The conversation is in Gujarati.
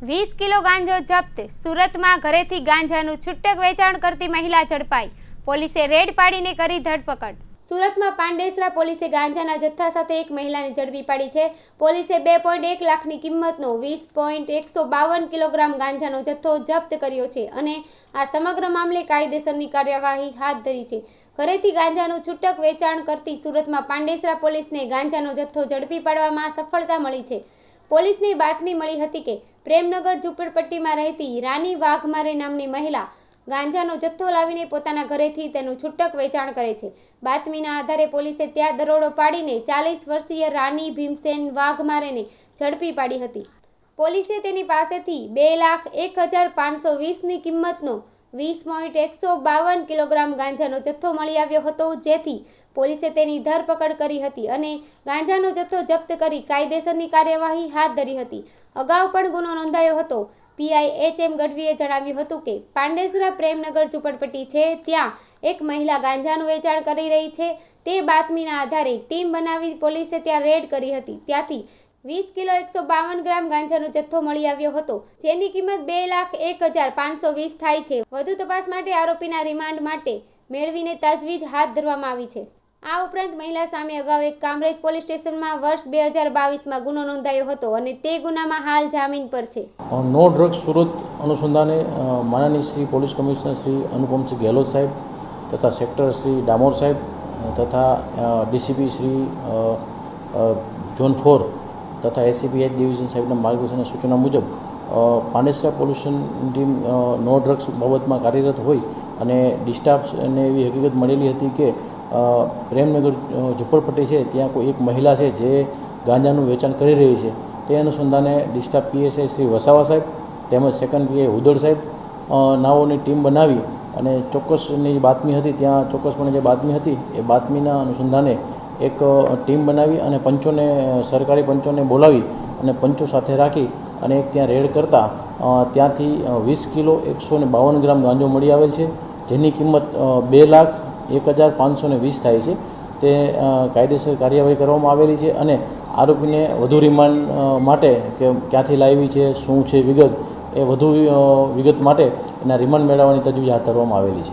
20 કિલો ગાંજો જપ્ત। સુરતમાં ઘરેથી ગાંજાનું છૂટક વેચાણ કરતી મહિલા ઝડપાઈ। પોલીસે રેડ પાડીને કરી ધરપકડ। સુરતમાં પાંડેસરા પોલીસે ગાંજાના જથ્થા સાથે એક મહિલાને ઝડપી પાડી છે। પોલીસે 2.1 લાખની કિંમતનો 20.152 કિલોગ્રામ ગાંજાનો જથ્થો જપ્ત કર્યો છે અને આ સમગ્ર મામલે કાયદેસરની કાર્યવાહી હાથ ધરી છે। ઘરેથી ગાંજાનું છૂટક વેચાણ કરતી સુરતમાં પાંડેસરા પોલીસને ગાંજાનો જથ્થો ઝડપી પાડવામાં સફળતા મળી છે। પોલીસને બાતમી મળી હતી કે પ્રેમનગર ઝૂંપડપટ્ટીમાં રહેતી રાની વાઘમારે નામની મહિલા ગાંજાનો જથ્થો લાવીને પોતાના ઘરેથી તેનું છૂટક વેચાણ કરે છે। બાતમીના આધારે પોલીસે ત્યાં દરોડો પાડીને 40 વર્ષીય રાની ભીમસેન વાઘમારેને ઝડપી પાડી હતી। પોલીસે તેની પાસેથી 2,01,520ની કિંમતનો 20.152 કિલોગ્રામ ગાંજાનો જથ્થો મળી આવ્યો હતો, જેથી પોલીસે તેની ધરપકડ કરી હતી અને ગાંજાનો જથ્થો જપ્ત કરી કાયદેસરની કાર્યવાહી હાથ ધરી હતી। અગાઉ પણ ગુનો નોંધાયો હતો। પીઆઈ એચ.એમ. ગઢવીએ જણાવ્યું હતું કે પાંડેસરા પ્રેમનગર ઝૂંપડપટ્ટી છે, ત્યાં એક મહિલા ગાંજાનું વેચાણ કરી રહી છે। તે બાતમીના આધારે ટીમ બનાવી પોલીસે ત્યાં રેડ કરી હતી। ત્યાંથી 20 કિલો 152 ગ્રામ ગાંજાનો જથ્થો મળી આવ્યો હતો, જેની કિંમત 2,01,520 થાય છે। વધુ તપાસ માટે આરોપીના રિમાન્ડ માટે મેળવીને તજવીજ હાથ ધરવામાં આવી છે। આ ઉપરાંત મહિલા સામે અગાઉ એક કામરેજ પોલીસ સ્ટેશનમાં વર્ષ 2022માં ગુનો નોંધાયો હતો અને તે ગુનામાં હાલ જામીન પર છે। નો ડ્રગ્સ સુરત અનુસંધાને માનનીય શ્રી પોલીસ કમિશનર શ્રી અનુપમસિંહ ગેહલોત સાહેબ તથા સેક્ટર શ્રી ડામોર સાહેબ તથા ડીસીપી શ્રી ઝોન 4 તથા એસીપી એચ ડિવિઝન સાહેબના માર્ગદર્શન અને સૂચના મુજબ પાંડેસરા પોલીસ ટીમ નો ડ્રગ્સ બાબતમાં કાર્યરત હોય અને ડિસ્ટાફને એવી હકીકત મળેલી હતી કે પ્રેમનગર ઝૂંપડપટ્ટી છે, ત્યાં કોઈ એક મહિલા છે જે ગાંજાનું વેચાણ કરી રહી છે। તે અનુસંધાને ડિસ્ટાફ પીએસઆઈ શ્રી વસાવા સાહેબ તેમજ સેકન્ડ પીઆઈ હુદડ સાહેબ નાઓની ટીમ બનાવી અને ચોક્કસની બાતમી હતી, ત્યાં ચોક્કસપણે જે બાતમી હતી એ બાતમીના અનુસંધાને એક ટીમ બનાવી અને પંચોને સરકારી પંચોને બોલાવી અને પંચો સાથે રાખી અને એક ત્યાં રેડ કરતાં ત્યાંથી 20 કિલો 152 ગ્રામ ગાંજો મળી આવેલ છે, જેની કિંમત 2,01,520 થાય છે। તે કાયદેસર કાર્યવાહી કરવામાં આવેલી છે અને આરોપીને વધુ રિમાન્ડ માટે કે ક્યાંથી લાવી છે, શું છે વિગત, એ વધુ વિગત માટે એના રિમાન્ડ મેળવવાની તજવીજ હાથ ધરવામાં આવેલી છે।